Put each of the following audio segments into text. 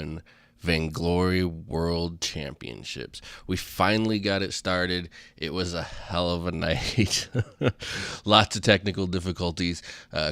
D1 Vainglory World Championships. We finally got it started. It was a hell of a night. Lots of technical difficulties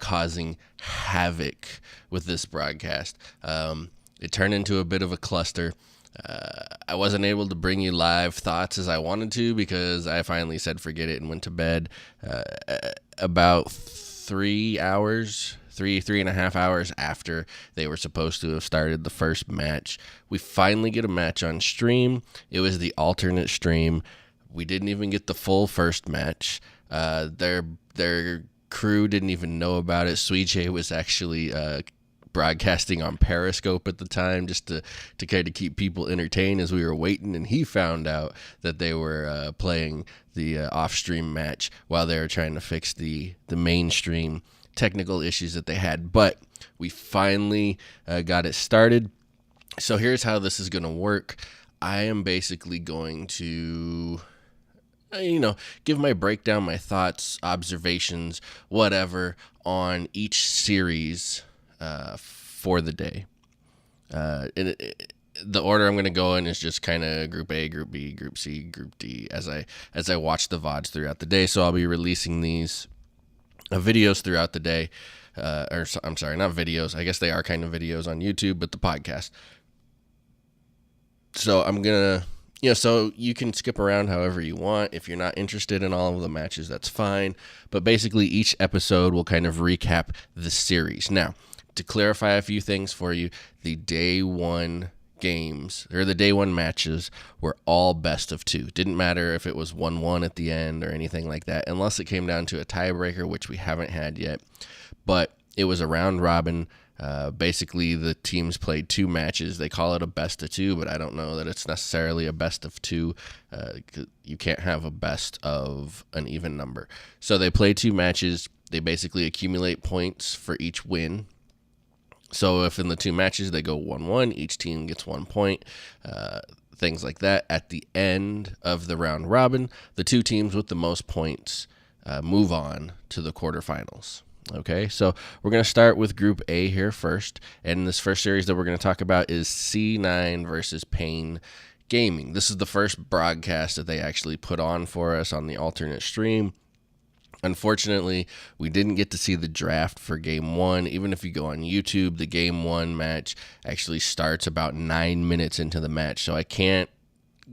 causing havoc with this broadcast. It turned into a bit of a cluster. I wasn't able to bring you live thoughts as I wanted to because I finally said forget it and went to bed about 3 hours, three and a half hours after they were supposed to have started the first match. We finally get a match on stream. It was the alternate stream. We didn't even get the full first match. Their crew didn't even know about it. Suije was actually broadcasting on Periscope at the time just to kind of keep people entertained as we were waiting, and he found out that they were playing the off-stream match while they were trying to fix the mainstream technical issues that they had. But we finally got it started. So here's how this is going to work. I am basically going to give my breakdown, my thoughts, observations, whatever, on each series for the day. The order I'm going to go in is just kind of Group A, Group B, Group C, Group D as I watch the VODs throughout the day. So I'll be releasing these videos throughout the day. I'm sorry, not videos. I guess they are kind of videos on YouTube, but the podcast. So I'm going to, so you can skip around however you want. If you're not interested in all of the matches, that's fine. But basically, each episode will kind of recap the series. Now, to clarify a few things for you, the day one games, or the day one matches, were all best of two. Didn't matter if it was 1-1 at the end or anything like that, unless it came down to a tiebreaker, which we haven't had yet. But it was a round robin. Basically, the teams played two matches. They call it a best of two, but I don't know that it's necessarily a best of two. You can't have a best of an even number. So they play two matches. They basically accumulate points for each win. So if in the two matches they go 1-1, each team gets 1 point, things like that. At the end of the round robin, the two teams with the most points move on to the quarterfinals. Okay, so we're going to start with Group A here first, and this first series that we're going to talk about is C9 versus Pain Gaming. This is the first broadcast that they actually put on for us on the alternate stream. Unfortunately, we didn't get to see the draft for Game 1. Even if you go on YouTube, the Game 1 match actually starts about 9 minutes into the match, so I can't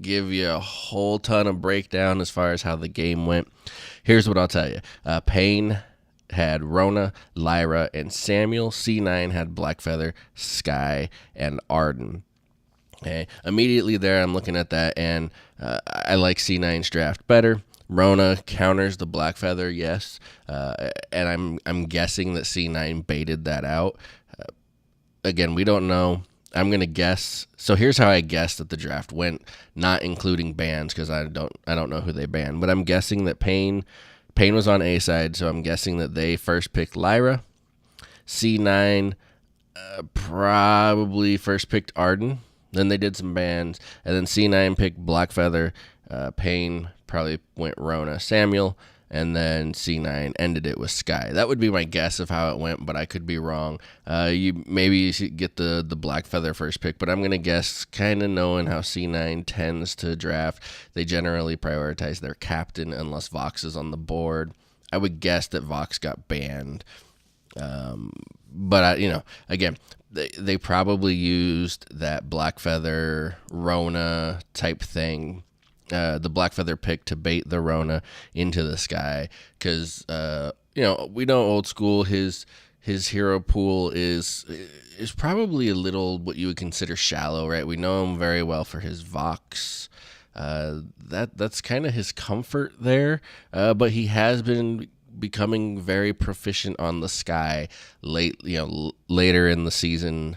give you a whole ton of breakdown as far as how the game went. Here's what I'll tell you. Pain had Rona, Lyra, and Samuel. C9 had Blackfeather, Sky, and Arden. Okay. Immediately there, I'm looking at that, and I like C9's draft better. Rona counters the Blackfeather, yes, and I'm guessing that C9 baited that out. Again, we don't know. I'm going to guess. So here's how I guess that the draft went, not including bans, because I don't know who they banned, but I'm guessing that Pain was on A side, so I'm guessing that they first picked Lyra. C9 probably first picked Arden. Then they did some bans, and then C9 picked Blackfeather. Pain probably went Rona, Samuel, and then C9 ended it with Sky. That would be my guess of how it went, but I could be wrong. You should get the Blackfeather first pick, but I'm going to guess, kind of knowing how C9 tends to draft, they generally prioritize their captain unless Vox is on the board. I would guess that Vox got banned. But again, they probably used that Blackfeather Rona type thing, the Blackfeather pick to bait the Rona into the Sky, because we know old school, his hero pool is probably a little what you would consider shallow, right? We know him very well for his Vox. That's kind of his comfort there, but he has been becoming very proficient on the Sky later in the season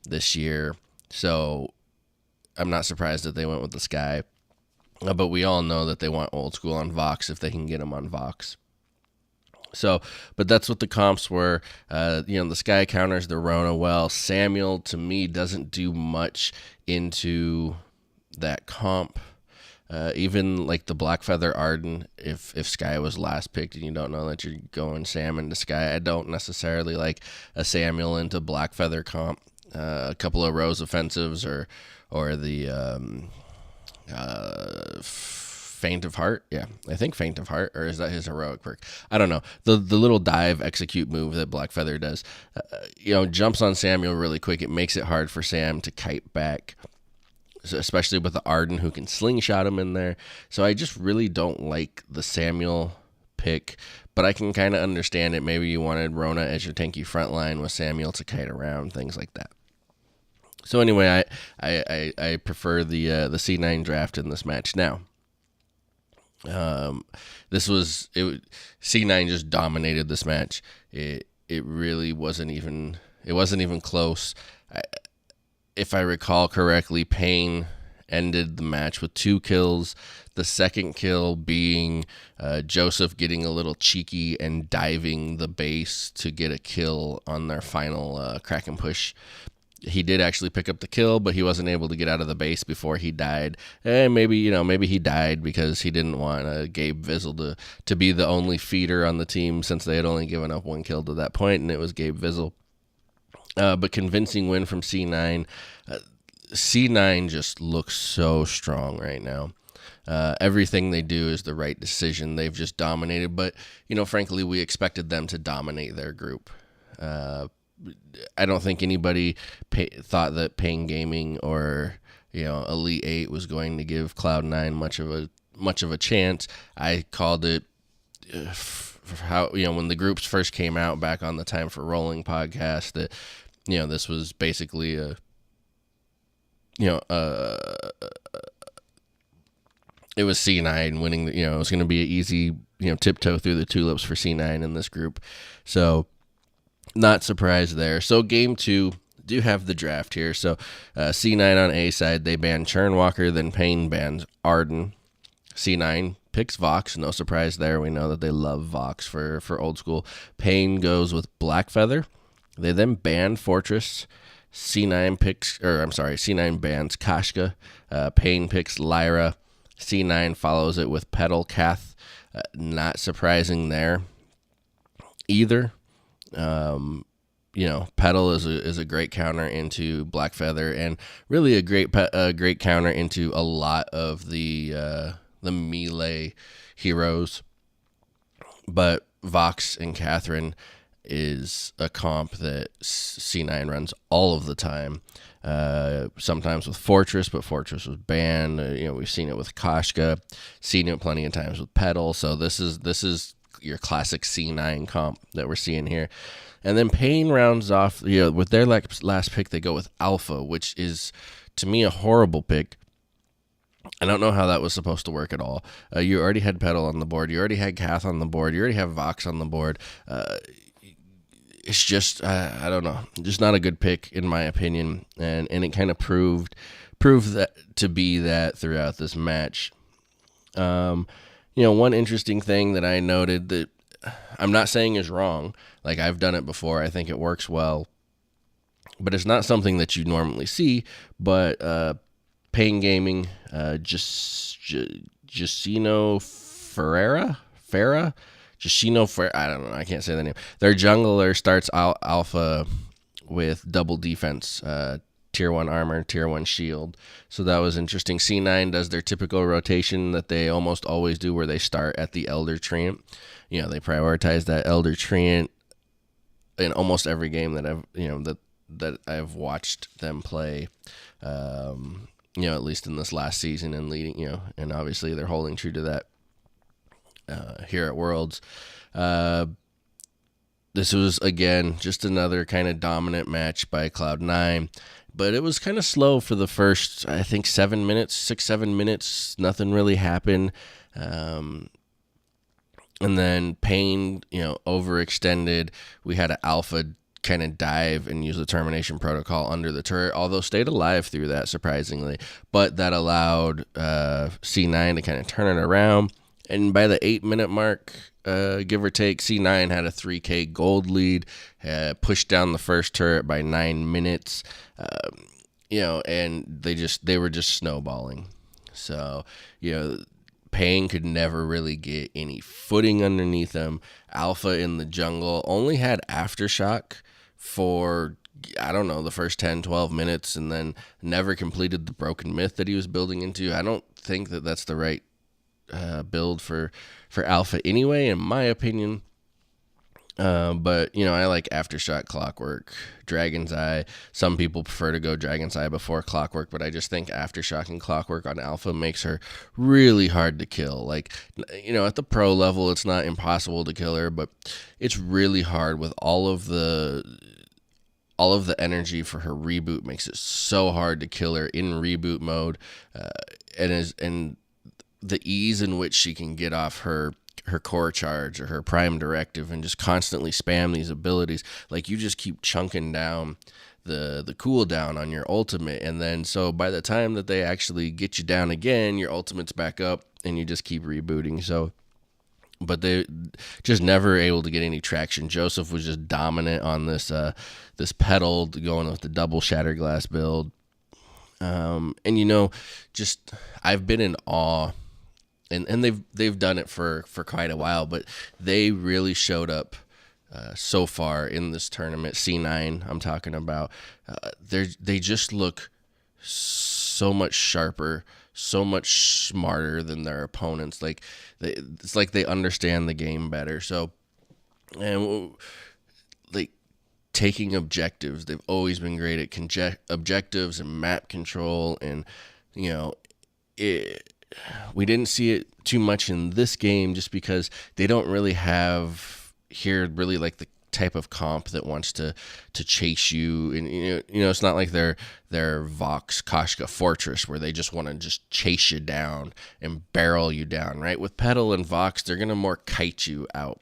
this year. So I'm not surprised that they went with the Sky. But we all know that they want old school on Vox if they can get him on Vox. So, but that's what the comps were. The Sky counters the Rona well. Samuel, to me, doesn't do much into that comp. Even like the Blackfeather Arden, if Sky was last picked and you don't know that you're going Sam into Sky, I don't necessarily like a Samuel into Blackfeather comp. a couple of Rose offensives or the Feint of Heart. Yeah, I think Feint of Heart, or is that his heroic perk? I don't know. The little dive execute move that Blackfeather does, jumps on Samuel really quick. It makes it hard for Sam to kite back, so especially with the Arden who can slingshot him in there. So I just really don't like the Samuel pick, but I can kind of understand it. Maybe you wanted Rona as your tanky front line with Samuel to kite around, things like that. So anyway, I prefer the C9 draft in this match. Now, C9 just dominated this match. It really wasn't even close. If I recall correctly, Payne ended the match with 2 kills. The second kill being Joseph getting a little cheeky and diving the base to get a kill on their final crack and push. He did actually pick up the kill, but he wasn't able to get out of the base before he died. And maybe he died because he didn't want Gabe Vizzle to be the only feeder on the team, since they had only given up 1 kill to that point, and it was Gabe Vizzle. But convincing win from C9. C9 just looks so strong right now. Everything they do is the right decision. They've just dominated, but frankly, we expected them to dominate their group. I don't think anybody thought that Payne Gaming or Elite 8 was going to give Cloud9 much of a chance. I called it when the groups first came out back on the Time for Rolling podcast that this was basically it was C9 winning. It was going to be an easy tiptoe through the tulips for C9 in this group. So not surprised there. So game 2, do have the draft here. So C9 on A side, they ban Churnwalker, then Payne bans Arden. C9 picks Vox, no surprise there. We know that they love Vox for old school. Payne goes with Blackfeather. They then ban Fortress. C9 bans Kashka. Payne picks Lyra. C9 follows it with Petal Kath. Not surprising there either. Petal is a great counter into Blackfeather, and really a great counter into a lot of the melee heroes. But Vox and Catherine is a comp that C9 runs all of the time. Sometimes with Fortress, but Fortress was banned. We've seen it with Kashka, seen it plenty of times with Petal. So this is your classic C9 comp that we're seeing here. And then Payne rounds off, with their last pick, they go with Alpha, which is, to me, a horrible pick. I don't know how that was supposed to work at all. You already had Petal on the board. You already had Kath on the board. You already have Vox on the board. It's just, I don't know, just not a good pick in my opinion. And it kind of proved that to be that throughout this match. One interesting thing that I noted that I'm not saying is wrong, like I've done it before, I think it works well, but it's not something that you normally see. But Payne Gaming, Justino Ferreira, I don't know, I can't say the name. Their jungler starts alpha with double defense, tier 1 armor, tier 1 shield. So that was interesting. C9 does their typical rotation that they almost always do, where they start at the Elder Treant. They prioritize that Elder Treant in almost every game that I've watched them play. At least in this last season and leading, and obviously they're holding true to that here at Worlds. This was, again, just another kind of dominant match by Cloud9, but it was kind of slow for the first, I think, 7 minutes. Nothing really happened. And then Payne, overextended. We had an alpha kind of dive and use the termination protocol under the turret, although stayed alive through that, surprisingly. But that allowed C9 to kind of turn it around. And by the 8-minute mark, give or take, C9 had a 3K gold lead, pushed down the first turret by 9 minutes, and they were just snowballing. So, Payne could never really get any footing underneath them. Alpha in the jungle only had Aftershock for I don't know, the first 10, 12 minutes and then never completed the broken myth that he was building into. I don't think that that's the right build for Alpha anyway, in my opinion. But, I like Aftershock, Clockwork, Dragon's Eye. Some people prefer to go Dragon's Eye before Clockwork, but I just think Aftershock and Clockwork on Alpha makes her really hard to kill. Like, at the pro level, it's not impossible to kill her, but it's really hard with all of the energy for her reboot makes it so hard to kill her in reboot mode, and the ease in which she can get off her core charge or her prime directive and just constantly spam these abilities. Like, you just keep chunking down the cooldown on your ultimate, and then so by the time that they actually get you down again, your ultimate's back up and you just keep rebooting. So, but they just never able to get any traction. Joseph was just dominant on this pedal, going with the double Shatterglass build. And just I've been in awe, and they've done it for quite a while, but they really showed up so far in this tournament. C9, I'm talking about. They just look so much sharper, so much smarter than their opponents. Like it's like they understand the game better. So, and like taking objectives, they've always been great at objectives and map control, and we didn't see it too much in this game just because they don't really have here really like the type of comp that wants to chase you, and it's not like their Vox Koshka Fortress where they just want to just chase you down and barrel you down, right? With Petal and Vox, they're gonna more kite you out.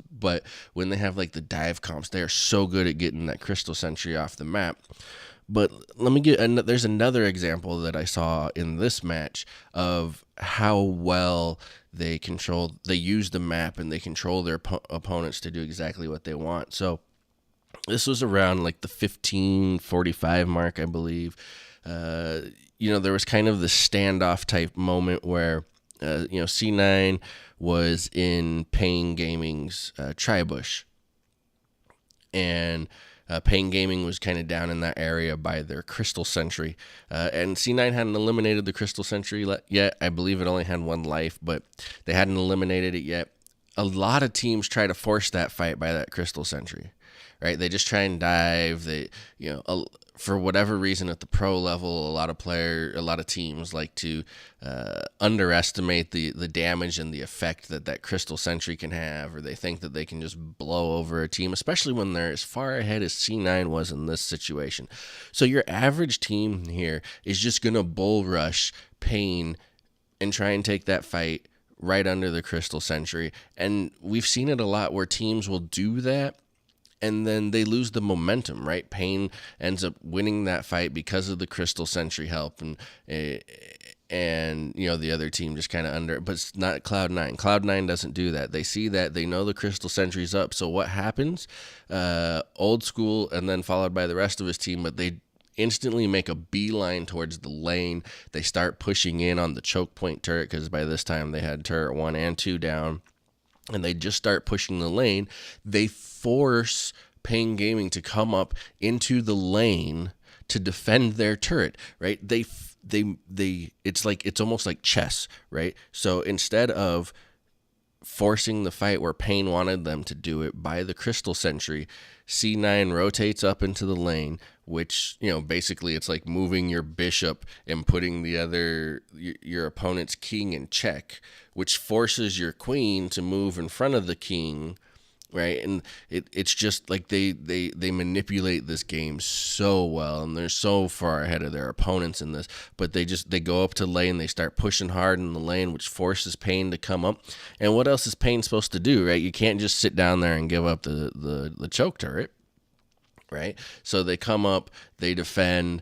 But when they have like the dive comps, they are so good at getting that Crystal Sentry off the map. But let me there's another example that I saw in this match of how well they use the map and they control their opponents to do exactly what they want. So this was around like the 15:45 mark, I believe. There was kind of the standoff type moment where, C9 was in Pain Gaming's Tribush. And Pain Gaming was kind of down in that area by their Crystal Sentry. And C9 hadn't eliminated the Crystal Sentry yet. I believe it only had one life, but they hadn't eliminated it yet. A lot of teams try to force that fight by that Crystal Sentry, right? They just try and dive. For whatever reason at the pro level, a lot of teams like to underestimate the damage and the effect that Crystal Sentry can have, or they think that they can just blow over a team, especially when they're as far ahead as C9 was in this situation. So your average team here is just going to bull rush Pain and try and take that fight right under the Crystal Sentry. And we've seen it a lot where teams will do that, and then they lose the momentum, right? Pain ends up winning that fight because of the Crystal Sentry help, and the other team just kind of under. But it's not Cloud9. Cloud9 doesn't do that. They see that, they know the Crystal Sentry's up. So what happens? Old School, and then followed by the rest of his team, but they instantly make a beeline towards the lane. They start pushing in on the choke point turret, because by this time they had turret 1 and 2 down. And they just start pushing the lane. They force Pain Gaming to come up into the lane to defend their turret, right? It's almost like chess, right? So instead of forcing the fight where Pain wanted them to do it by the Crystal Sentry, C9 rotates up into the lane, which, basically it's like moving your bishop and putting your opponent's king in check, which forces your queen to move in front of the king, right? And it's just like they manipulate this game so well, and they're so far ahead of their opponents in this. But they go up to lane, they start pushing hard in the lane, which forces Pain to come up. And what else is Pain supposed to do, right? You can't just sit down there and give up the choke turret, right? So they come up, they defend.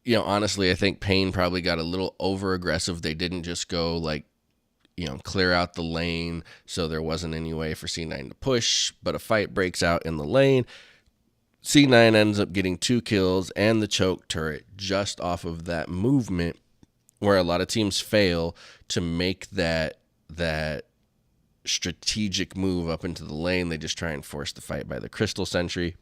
Honestly, I think Pain probably got a little over aggressive. They didn't just go clear out the lane, so there wasn't any way for C9 to push, but a fight breaks out in the lane. C9 ends up getting 2 kills and the choke turret just off of that movement, where a lot of teams fail to make that strategic move up into the lane. They just try and force the fight by the Crystal Sentry.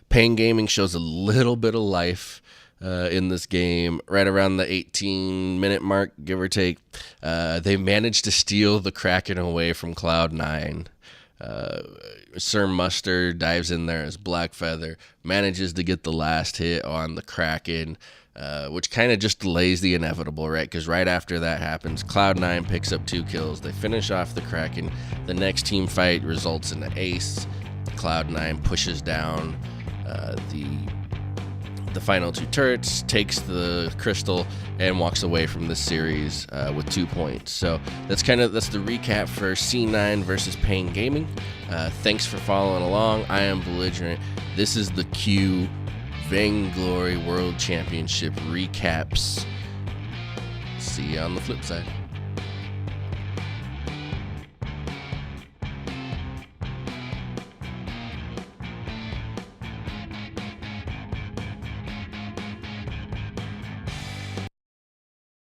Pain Gaming shows a little bit of life in this game, right around the 18-minute mark, give or take. They managed to steal the Kraken away from Cloud9. Sir Mustard dives in there as Blackfeather, manages to get the last hit on the Kraken, which kind of just delays the inevitable, right? Because right after that happens, Cloud9 picks up 2 kills. They finish off the Kraken. The next team fight results in an ace. Cloud9 pushes down the final 2 turrets, takes the crystal, and walks away from this series with 2 points. So that's the recap for C9 versus Pain Gaming. Thanks for following along. I am Belligerent. This is the Q Vainglory World Championship recaps. See you on the flip side.